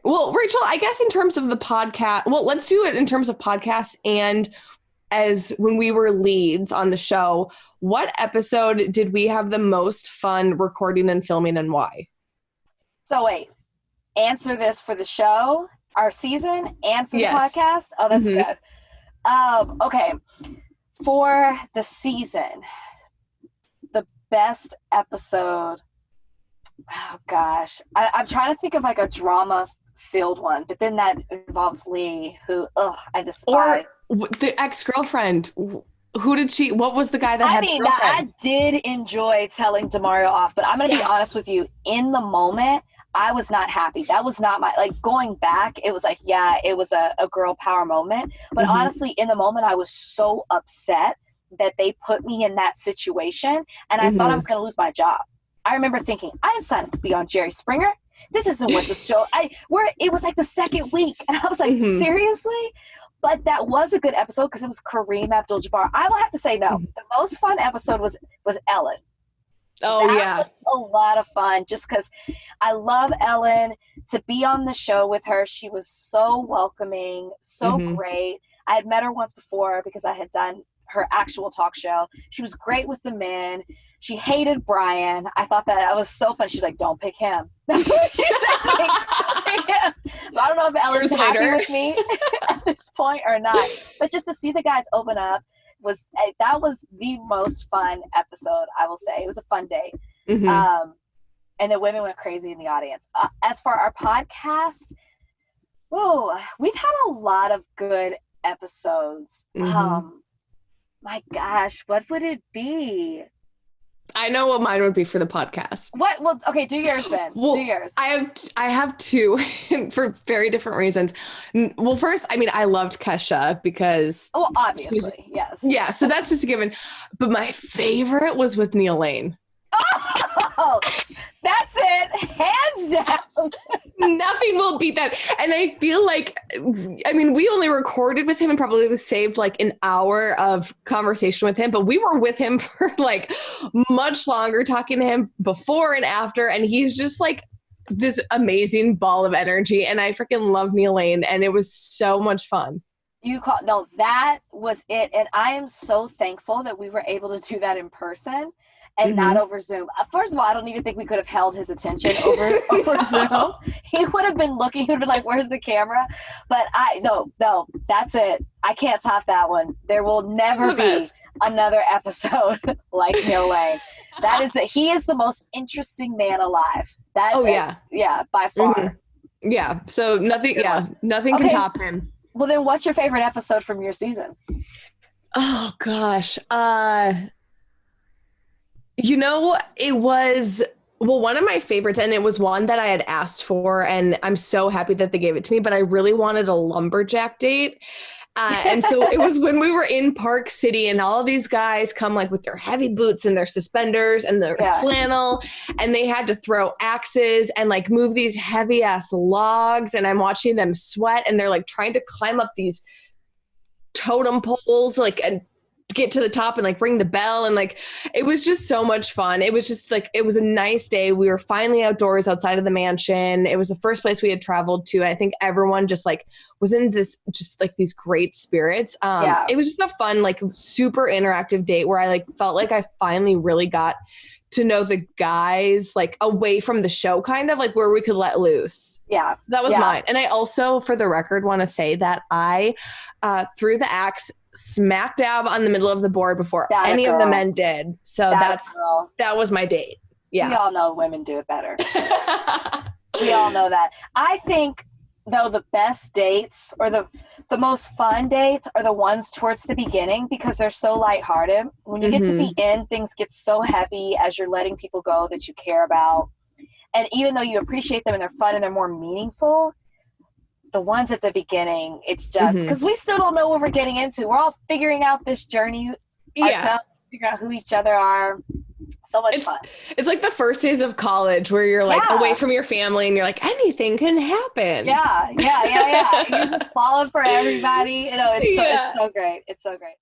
Well, Rachel, I guess in terms of the podcast, well, let's do it in terms of podcasts and as when we were leads on the show, what episode did we have the most fun recording and filming and why? So wait, answer this for the show, our season, and for the podcast? Oh, that's good. Okay, for the season, the best episode, oh gosh, I'm trying to think of like a drama-filled one, but then that involves Lee, who, I despise. Or the ex-girlfriend. What was the guy that had the girlfriend? I did enjoy telling Demario off, but I'm going to be honest with you. In the moment, I was not happy. That was not going back, it was like, yeah, it was a girl power moment. But honestly, in the moment, I was so upset that they put me in that situation, and I thought I was going to lose my job. I remember thinking, I didn't sign up to be on Jerry Springer. This isn't what the show, it was like the second week, and I was like, seriously? But that was a good episode because it was Kareem Abdul-Jabbar. I will have to say, no, the most fun episode was Ellen. Oh, that was a lot of fun just because I love Ellen. To be on the show with her, she was so welcoming, so great. I had met her once before because I had done her actual talk show. She was great with the men. She hated Brian. I thought that was so fun. She was like, don't pick him. That's what she said to me. Don't pick him. So I don't know if Ellen's happy with me at this point or not. But just to see the guys open up, that was the most fun episode, I will say. It was a fun day. And the women went crazy in the audience. As for our podcast, we've had a lot of good episodes. My gosh, what would it be? I know what mine would be for the podcast. What? Well, okay, do yours then. Well, do yours. I have two for very different reasons. Well, first, I mean, I loved Kesha because... Oh, obviously, yes. Yeah, so that's just a given. But my favorite was with Neil Lane. Oh, that's it. Hands down. Nothing will beat that. And I feel like, I mean, we only recorded with him and probably saved like an hour of conversation with him, but we were with him for like much longer, talking to him before and after. And he's just like this amazing ball of energy. And I freaking love Neil Lane. And it was so much fun. No, that was it. And I am so thankful that we were able to do that in person and not over Zoom. First of all, I don't even think we could have held his attention over Zoom. He would have been looking, he would have been like, where's the camera? But no, that's it. I can't top that one. There will never be another episode like Neil Lane. He is the most interesting man alive. Yeah, by far. Yeah, so nothing can top him. Well, then what's your favorite episode from your season? Oh, gosh. It was, one of my favorites, and it was one that I had asked for, and I'm so happy that they gave it to me, but I really wanted a lumberjack date. And so it was when we were in Park City and all of these guys come like with their heavy boots and their suspenders and their flannel, and they had to throw axes and like move these heavy ass logs. And I'm watching them sweat and they're like trying to climb up these totem poles, like, and get to the top and like ring the bell. And like, it was just so much fun. It was just like, it was a nice day. We were finally outdoors outside of the mansion. It was the first place we had traveled to. I think everyone just like was in this, just like these great spirits. It was just a fun, like super interactive date where I like felt like I finally really got to know the guys like away from the show, kind of like where we could let loose. Yeah. That was mine. And I also, for the record, want to say that I threw the axe smack dab on the middle of the board before any of the men did. So that was my date. Yeah. We all know women do it better. We all know that. I think though the best dates or the most fun dates are the ones towards the beginning because they're so lighthearted. When you get to the end, things get so heavy as you're letting people go that you care about. And even though you appreciate them and they're fun and they're more meaningful, the ones at the beginning, it's just because we still don't know what we're getting into. We're all figuring out this journey ourselves, figuring out who each other are. So much fun. It's like the first days of college where you're like away from your family and you're like, anything can happen. Yeah. You're just falling for everybody. It's so great. It's so great.